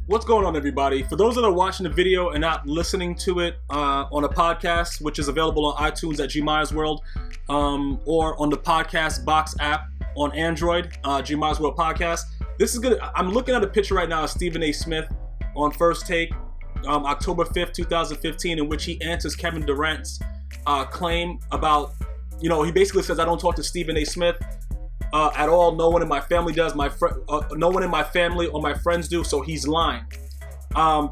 What's going on, everybody? For those that are watching the video and not listening to it on a podcast, which is available on iTunes at G Myers World, or on the podcast box app on Android, G Myers World Podcast. This is good. I'm looking at a picture right now of Stephen A. Smith on First Take, October 5th, 2015, in which he answers Kevin Durant's claim about, he basically says, I don't talk to Stephen A. Smith at all. No one in my family does. No one in my family or my friends do. So he's lying.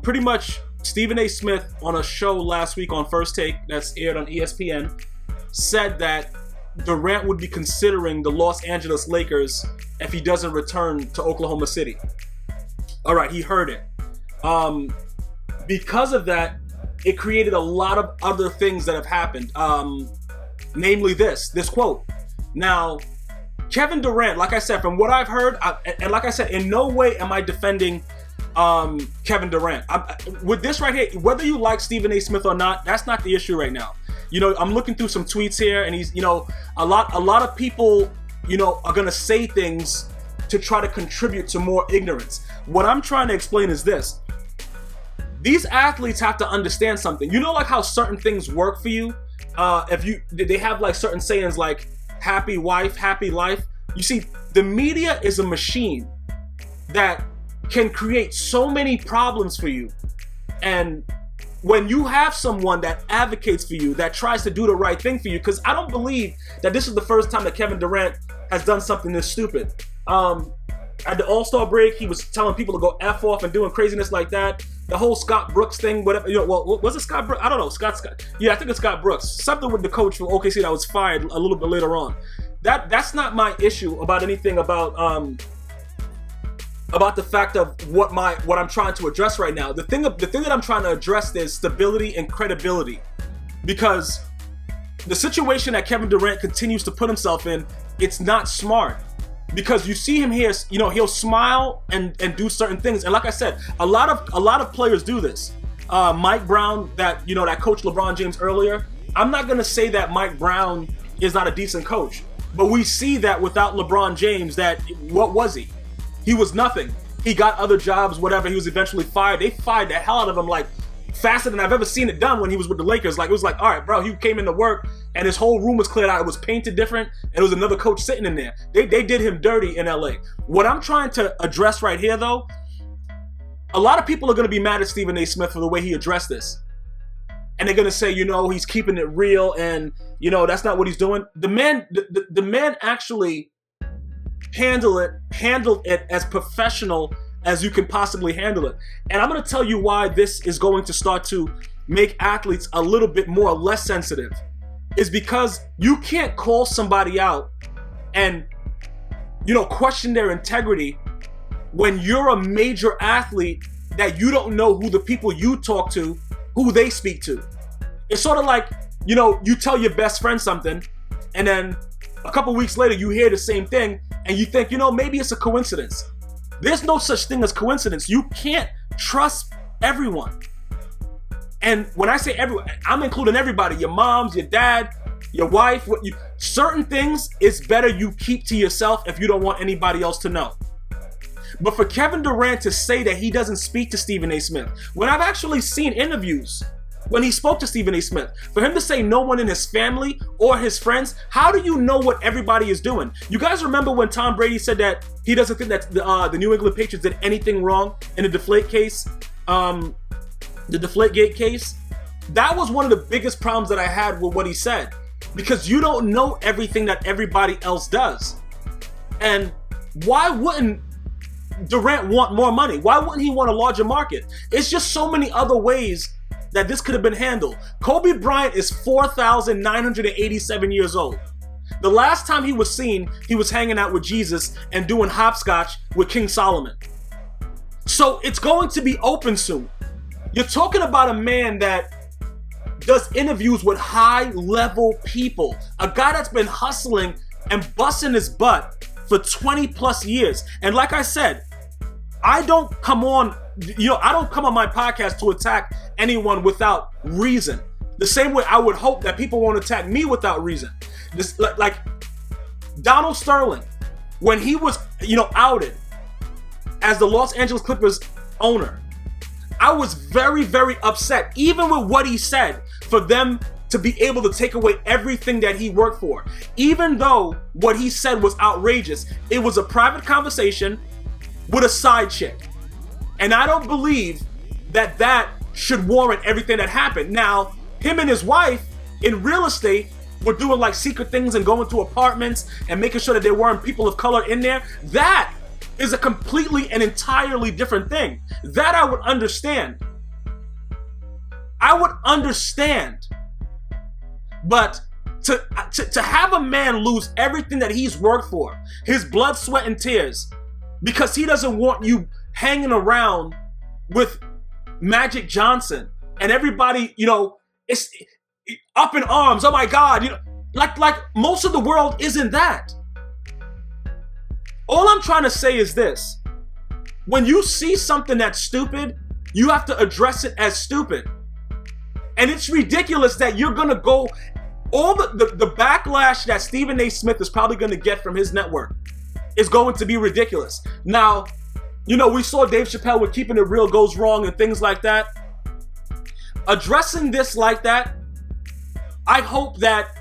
Pretty much, Stephen A. Smith on a show last week on First Take that's aired on ESPN said that Durant would be considering the Los Angeles Lakers if he doesn't return to Oklahoma City. All right, he heard it. Because of that, it created a lot of other things that have happened. Namely this quote. Now, Kevin Durant, like I said, from what I've heard, and like I said, in no way am I defending Kevin Durant. With this right here, whether you like Stephen A. Smith or not, that's not the issue right now. I'm looking through some tweets here, and he's, a lot of people, are gonna say things to try to contribute to more ignorance. What I'm trying to explain is this: these athletes have to understand something. Like how certain things work for you. They have like certain sayings like happy wife, happy life. You see, the media is a machine that can create so many problems for you. And when you have someone that advocates for you, that tries to do the right thing for you, because I don't believe that this is the first time that Kevin Durant has done something this stupid. At the All-Star break, he was telling people to go F off and doing craziness like that. The whole Scott Brooks thing, whatever. Was it Scott Brooks? I don't know. Scott. Yeah, I think it's Scott Brooks. Something with the coach from OKC that was fired a little bit later on. That's not my issue about anything about the fact of what I'm trying to address right now. The thing that I'm trying to address is stability and credibility, because the situation that Kevin Durant continues to put himself in, it's not smart. Because you see him here, he'll smile and do certain things. And like I said, a lot of players do this. Mike Brown, that coached LeBron James earlier. I'm not gonna say that Mike Brown is not a decent coach, but we see that without LeBron James, what was he? He was nothing. He got other jobs, whatever. He was eventually fired. They fired the hell out of him like faster than I've ever seen it done when he was with the Lakers. Like, it was like, all right, bro, he came into work and his whole room was cleared out. It was painted different, and it was another coach sitting in there. They did him dirty in LA. What I'm trying to address right here, though, a lot of people are going to be mad at Stephen A. Smith for the way he addressed this. And they're going to say, he's keeping it real, and, that's not what he's doing. The man actually handled it as professional as you can possibly handle it. And I'm going to tell you why this is going to start to make athletes a little bit more or less sensitive. Is because you can't call somebody out and, question their integrity when you're a major athlete that you don't know who the people you talk to, who they speak to. It's sort of like, you tell your best friend something, and then a couple weeks later you hear the same thing, and you think, maybe it's a coincidence. There's no such thing as coincidence. You can't trust everyone. And when I say everyone, I'm including everybody: your moms, your dad, your wife. Certain things it's better you keep to yourself if you don't want anybody else to know. But for Kevin Durant to say that he doesn't speak to Stephen A. Smith, when I've actually seen interviews when he spoke to Stephen A. Smith, for him to say no one in his family or his friends, how do you know what everybody is doing? You guys remember when Tom Brady said that he doesn't think that the New England Patriots did anything wrong in the Deflategate case? That was one of the biggest problems that I had with what he said, because you don't know everything that everybody else does. And why wouldn't Durant want more money? Why wouldn't he want a larger market? It's just so many other ways that this could have been handled. Kobe Bryant is 4,987 years old. The last time he was seen, he was hanging out with Jesus and doing hopscotch with King Solomon. So it's going to be open soon. You're talking about a man that does interviews with high-level people, a guy that's been hustling and busting his butt for 20 plus years. And like I said, I don't come on my podcast to attack anyone without reason. The same way I would hope that people won't attack me without reason. This, like Donald Sterling, when he was, outed as the Los Angeles Clippers owner. I was very, very upset, even with what he said, for them to be able to take away everything that he worked for. Even though what he said was outrageous, it was a private conversation with a side chick. And I don't believe that that should warrant everything that happened. Now, him and his wife in real estate were doing like secret things and going to apartments and making sure that there weren't people of color in there. That is a completely and entirely different thing. That I would understand. I would understand. But to have a man lose everything that he's worked for, his blood, sweat, and tears, because he doesn't want you hanging around with Magic Johnson and everybody, you know, it's up in arms. Oh my God, you know, like most of the world isn't that. All I'm trying to say is this: when you see something that's stupid, you have to address it as stupid. And it's ridiculous that you're gonna go, all the backlash that Stephen A. Smith is probably gonna get from his network is going to be ridiculous. Now, you know, we saw Dave Chappelle with Keeping It Real Goes Wrong and things like that. Addressing this like that, I hope that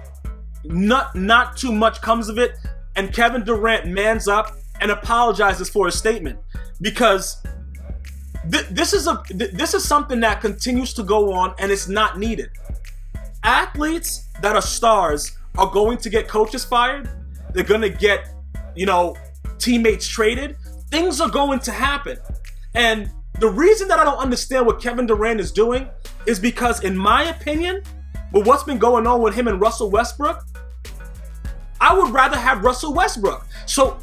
not too much comes of it, and Kevin Durant mans up and apologizes for his statement, because this is something that continues to go on and it's not needed. Athletes that are stars are going to get coaches fired. They're going to get, you know, teammates traded. Things are going to happen. And the reason that I don't understand what Kevin Durant is doing is because, in my opinion, with what's been going on with him and Russell Westbrook, I would rather have Russell Westbrook. So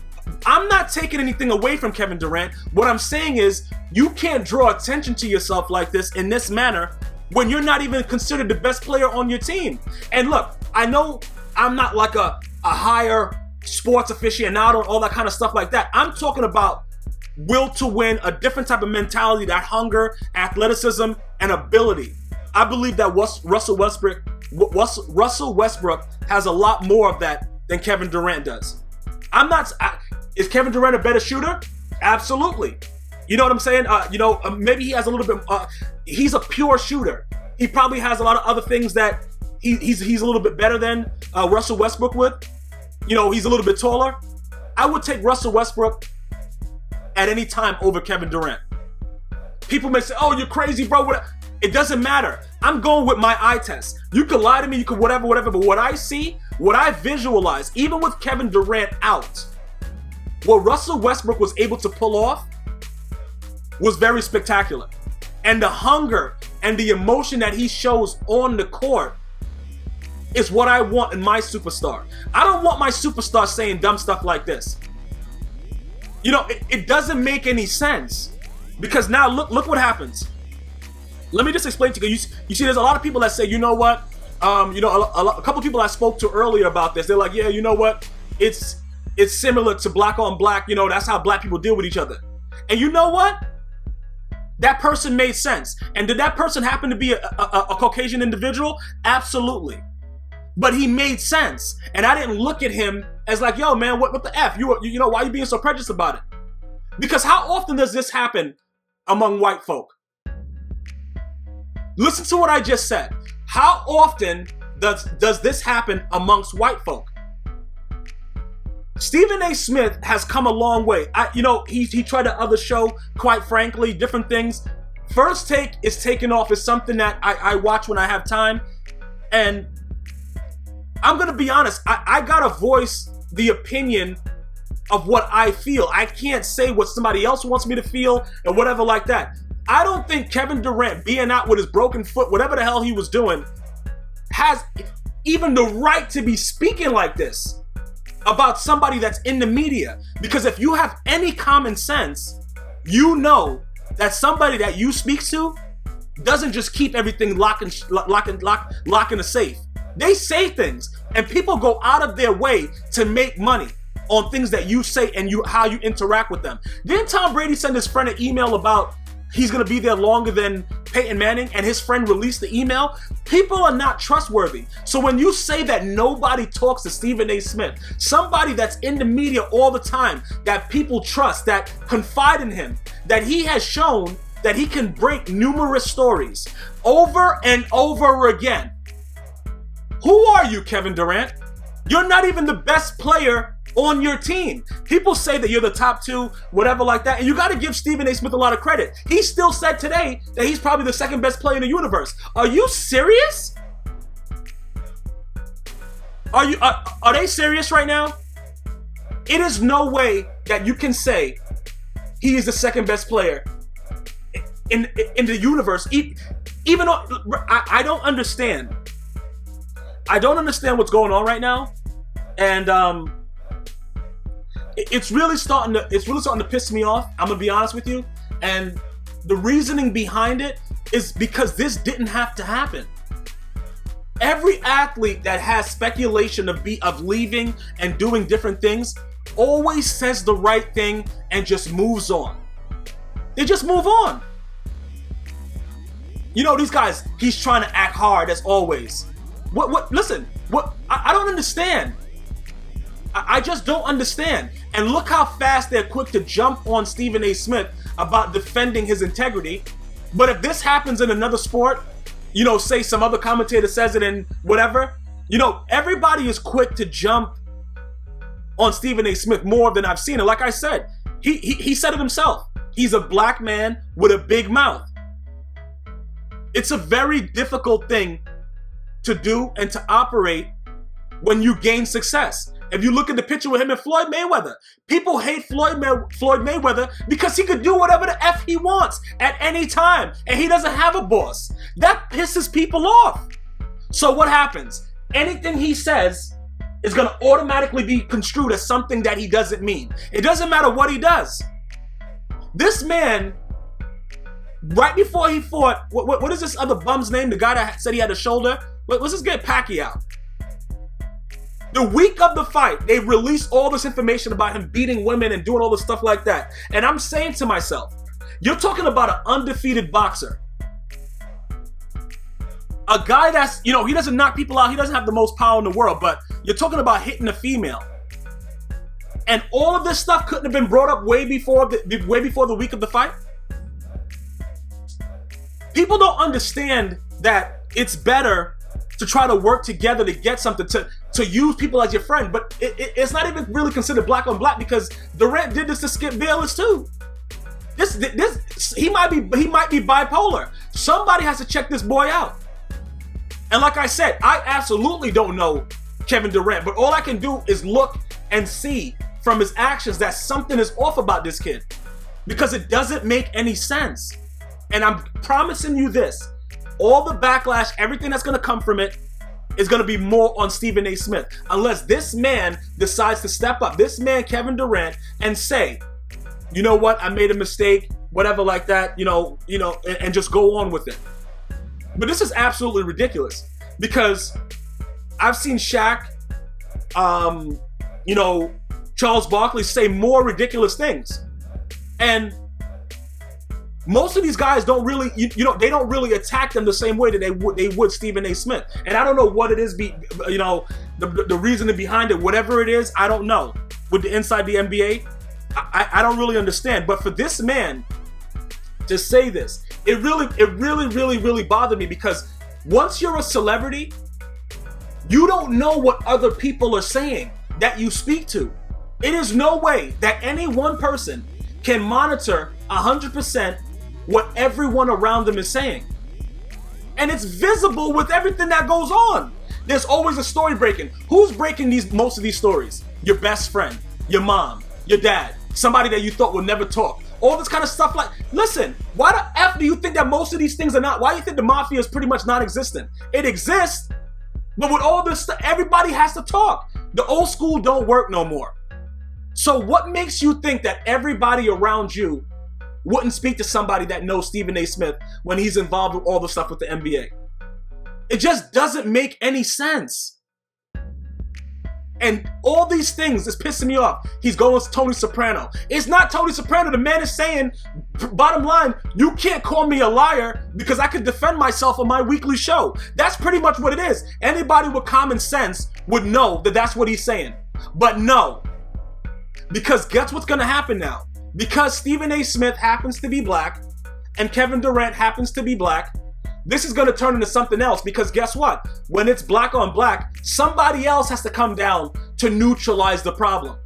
I'm not taking anything away from Kevin Durant. What I'm saying is, you can't draw attention to yourself like this in this manner when you're not even considered the best player on your team. And look, I know I'm not like a higher sports aficionado and all that kind of stuff like that. I'm talking about will to win, a different type of mentality, that hunger, athleticism, and ability. I believe that Russell Westbrook has a lot more of that than Kevin Durant does. Is Kevin Durant a better shooter? Absolutely. You know what I'm saying? Maybe he has a little bit. He's a pure shooter. He probably has a lot of other things that he's a little bit better than Russell Westbrook with. You know, he's a little bit taller. I would take Russell Westbrook at any time over Kevin Durant. People may say, "Oh, you're crazy, bro." It doesn't matter. I'm going with my eye test. You could lie to me, you could whatever, but what I see, what I visualize, even with Kevin Durant out, what Russell Westbrook was able to pull off was very spectacular. And the hunger and the emotion that he shows on the court is what I want in my superstar. I don't want my superstar saying dumb stuff like this. You know, it doesn't make any sense. Because now look what happens. Let me just explain to you. You see, there's a lot of people that say, you know what? A couple people I spoke to earlier about this, they're like, yeah, you know what? It's similar to black on black. You know, that's how black people deal with each other. And you know what? That person made sense. And did that person happen to be a Caucasian individual? Absolutely. But he made sense. And I didn't look at him as like, yo, man, what the F? You know, why are you being so prejudiced about it? Because how often does this happen among white folk? Listen to what I just said. How often does this happen amongst white folk? Stephen A. Smith has come a long way. He tried the other show, quite frankly, different things. First Take is taken off as something that I watch when I have time. And I'm going to be honest, I got to voice the opinion of what I feel. I can't say what somebody else wants me to feel or whatever like that. I don't think Kevin Durant being out with his broken foot, whatever the hell he was doing, has even the right to be speaking like this about somebody that's in the media. Because if you have any common sense, you know that somebody that you speak to doesn't just keep everything locked in a safe. They say things, and people go out of their way to make money on things that you say and how you interact with them. Didn't Tom Brady send his friend an email about he's going to be there longer than Peyton Manning and his friend released the email, people are not trustworthy. So when you say that nobody talks to Stephen A. Smith, somebody that's in the media all the time, that people trust, that confide in him, that he has shown that he can break numerous stories over and over again. Who are you, Kevin Durant? You're not even the best player on your team. People say that you're the top two, whatever like that, and you got to give Stephen A. Smith a lot of credit. He still said today that he's probably the second best player in the universe. Are you serious? Are they serious right now? It is no way that you can say he is the second best player in the universe. Even though I don't understand. I don't understand what's going on right now, and it's really starting to piss me off. I'm gonna be honest with you, and the reasoning behind it is because this didn't have to happen. Every athlete that has speculation of leaving and doing different things always says the right thing and just moves on. They just move on. You know, these guys, he's trying to act hard as always. Listen, I don't understand. I just don't understand. And look how fast they're quick to jump on Stephen A. Smith about defending his integrity. But if this happens in another sport, you know, say some other commentator says it in whatever, you know, everybody is quick to jump on Stephen A. Smith more than I've seen it. Like I said, he said it himself. He's a black man with a big mouth. It's a very difficult thing to do and to operate when you gain success. If you look at the picture with him and Floyd Mayweather, people hate Floyd Mayweather because he could do whatever the F he wants at any time, and he doesn't have a boss. That pisses people off. So what happens? Anything he says is going to automatically be construed as something that he doesn't mean. It doesn't matter what he does. This man, right before he fought, what is this other bum's name? The guy that said he had a shoulder? Let's just get Pacquiao. The week of the fight, they released all this information about him beating women and doing all this stuff like that. And I'm saying to myself, you're talking about an undefeated boxer. A guy that's, you know, he doesn't knock people out. He doesn't have the most power in the world, but you're talking about hitting a female. And all of this stuff couldn't have been brought up way before the week of the fight. People don't understand that it's better to try to work together to get something, to use people as your friend. But it's not even really considered black on black, because Durant did this to Skip Bayless too. He might be bipolar. Somebody has to check this boy out. And like I said, I absolutely don't know Kevin Durant, but all I can do is look and see from his actions that something is off about this kid, because it doesn't make any sense. And I'm promising you this, all the backlash, everything that's going to come from it is going to be more on Stephen A. Smith, unless this man decides to step up, this man Kevin Durant, and say, you know what, I made a mistake, whatever like that, and just go on with it. But this is absolutely ridiculous, because I've seen Shaq, Charles Barkley say more ridiculous things. And most of these guys don't really, they don't really attack them the same way that they would Stephen A. Smith. And I don't know what it is, the reasoning behind it, whatever it is, I don't know. With the inside the NBA, I don't really understand. But for this man to say this, it really bothered me, because once you're a celebrity, you don't know what other people are saying that you speak to. It is no way that any one person can monitor 100% what everyone around them is saying. And it's visible with everything that goes on. There's always a story breaking. Who's breaking most of these stories? Your best friend, your mom, your dad, somebody that you thought would never talk. All this kind of stuff. Like, listen, why the F do you think that most of these things are not? Why do you think the mafia is pretty much non-existent? It exists, but with all this stuff, everybody has to talk. The old school don't work no more. So what makes you think that everybody around you wouldn't speak to somebody that knows Stephen A. Smith when he's involved with all the stuff with the NBA? It just doesn't make any sense. And all these things is pissing me off. He's going to Tony Soprano. It's not Tony Soprano. The man is saying, bottom line, you can't call me a liar because I can defend myself on my weekly show. That's pretty much what it is. Anybody with common sense would know that that's what he's saying. But no. Because guess what's going to happen now? Because Stephen A. Smith happens to be black and Kevin Durant happens to be black, this is going to turn into something else, because guess what? When it's black on black, somebody else has to come down to neutralize the problem.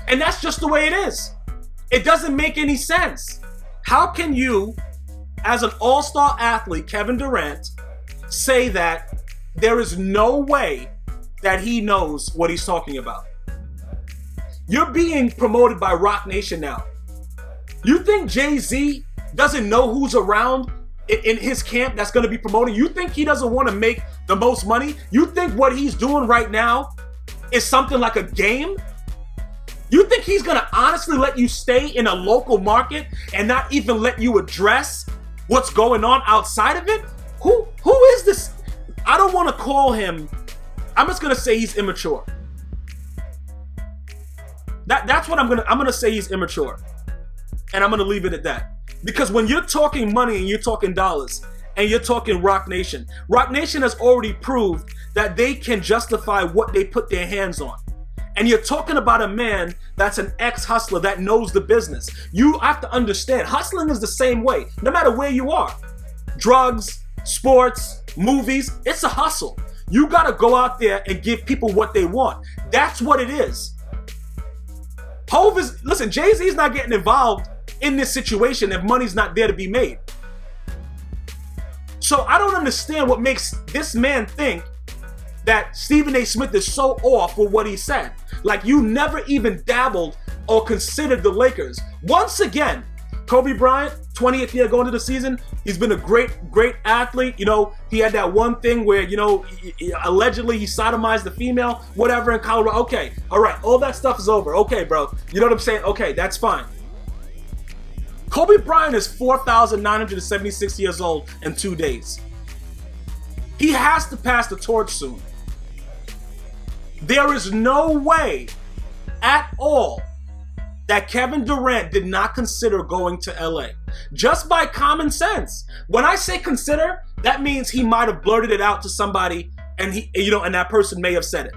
And that's just the way it is. It doesn't make any sense. How can you, as an all-star athlete, Kevin Durant, say that there is no way that he knows what he's talking about? You're being promoted by Rock Nation now. You think Jay-Z doesn't know who's around in his camp that's going to be promoting? You think he doesn't want to make the most money? You think what he's doing right now is something like a game? You think he's going to honestly let you stay in a local market and not even let you address what's going on outside of it? Who is this? I don't want to call him, I'm just going to say he's immature. That's what I'm going to say. He's immature. And I'm going to leave it at that. Because when you're talking money and you're talking dollars and you're talking Rock Nation has already proved that they can justify what they put their hands on. And you're talking about a man that's an ex-hustler that knows the business. You have to understand, hustling is the same way, no matter where you are. Drugs, sports, movies, it's a hustle. You got to go out there and give people what they want. That's what it is. Listen, Jay-Z's not getting involved in this situation if money's not there to be made. So I don't understand what makes this man think that Stephen A. Smith is so off with what he said. Like, you never even dabbled or considered the Lakers. Once again, Kobe Bryant, 20th year going into the season, he's been a great athlete. You know, he had that one thing where, you know, allegedly he sodomized the female, whatever, in Colorado. Okay, all right, all that stuff is over. Okay, bro, you know what I'm saying? Okay, that's fine. Kobe Bryant is 4,976 years old in 2 days. He has to pass the torch soon. There is no way at all that Kevin Durant did not consider going to LA. Just by common sense. When I say consider, that means he might have blurted it out to somebody and and that person may have said it.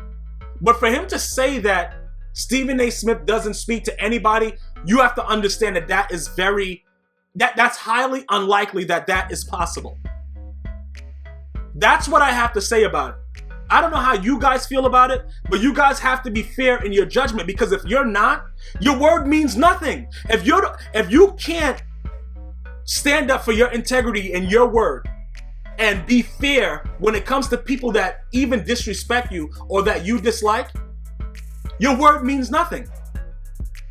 But for him to say that Stephen A. Smith doesn't speak to anybody, you have to understand that that's highly unlikely that is possible. That's what I have to say about it. I don't know how you guys feel about it, but you guys have to be fair in your judgment, because if you're not, your word means nothing. If you can't stand up for your integrity and your word and be fair when it comes to people that even disrespect you or that you dislike, your word means nothing.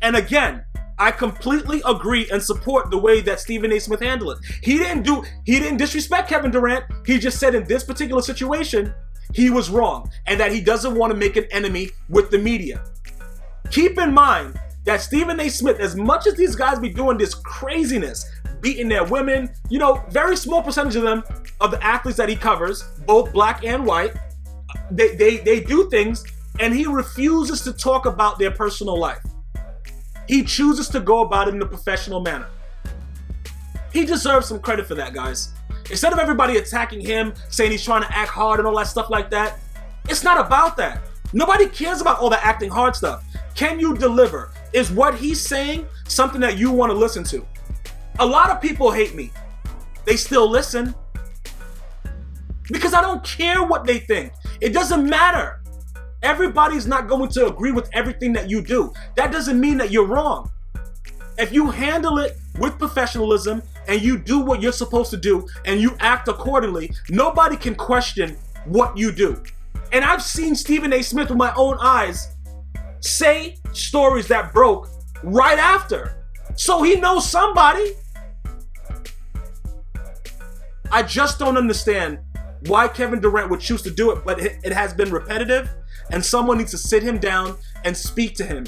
And again, I completely agree and support the way that Stephen A. Smith handled it. He didn't disrespect Kevin Durant. He just said in this particular situation, he was wrong and that he doesn't want to make an enemy with the media. Keep in mind that Stephen A. Smith, as much as these guys be doing this craziness, beating their women, very small percentage of them, of the athletes that he covers, both black and white, they do things, and he refuses to talk about their personal life. He chooses to go about it in a professional manner. He deserves some credit for that, guys. Instead of everybody attacking him, saying he's trying to act hard and all that stuff like that, it's not about that. Nobody cares about all the acting hard stuff. Can you deliver? Is what he's saying something that you want to listen to? A lot of people hate me. They still listen. Because I don't care what they think. It doesn't matter. Everybody's not going to agree with everything that you do. That doesn't mean that you're wrong. If you handle it with professionalism and you do what you're supposed to do and you act accordingly, nobody can question what you do. And I've seen Stephen A. Smith with my own eyes say stories that broke right after. So he knows somebody. I just don't understand why Kevin Durant would choose to do it, but it has been repetitive, and someone needs to sit him down and speak to him,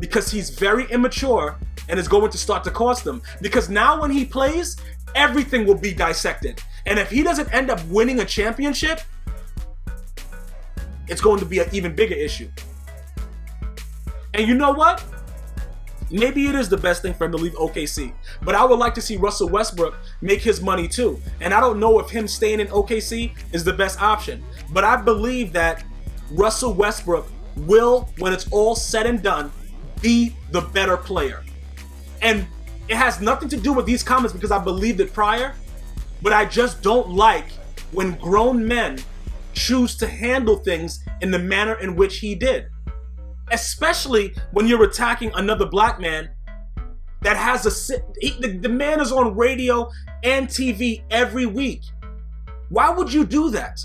because he's very immature and it's going to start to cost him. Because now when he plays, everything will be dissected. And if he doesn't end up winning a championship, it's going to be an even bigger issue. And you know what? Maybe it is the best thing for him to leave OKC. But I would like to see Russell Westbrook make his money too. And I don't know if him staying in OKC is the best option. But I believe that Russell Westbrook will, when it's all said and done, be the better player. And it has nothing to do with these comments because I believed it prior. But I just don't like when grown men choose to handle things in the manner in which he did. Especially when you're attacking another black man that has the man is on radio and TV every week. Why would you do that?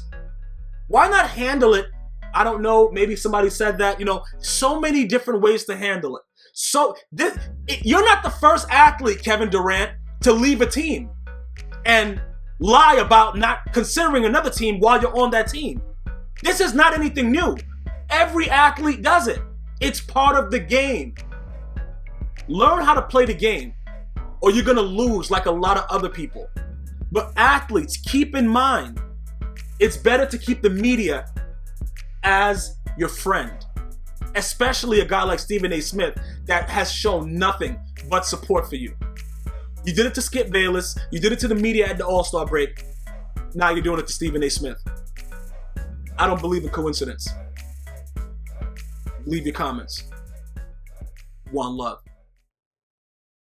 Why not handle it? I don't know, maybe somebody said that, so many different ways to handle it. So you're not the first athlete, Kevin Durant, to leave a team and lie about not considering another team while you're on that team. This is not anything new. Every athlete does it. It's part of the game. Learn how to play the game, or you're going to lose like a lot of other people. But athletes, keep in mind, it's better to keep the media as your friend, especially a guy like Stephen A. Smith that has shown nothing but support for you. You did it to Skip Bayless. You did it to the media at the All-Star break. Now you're doing it to Stephen A. Smith. I don't believe in coincidence. Leave your comments. One love.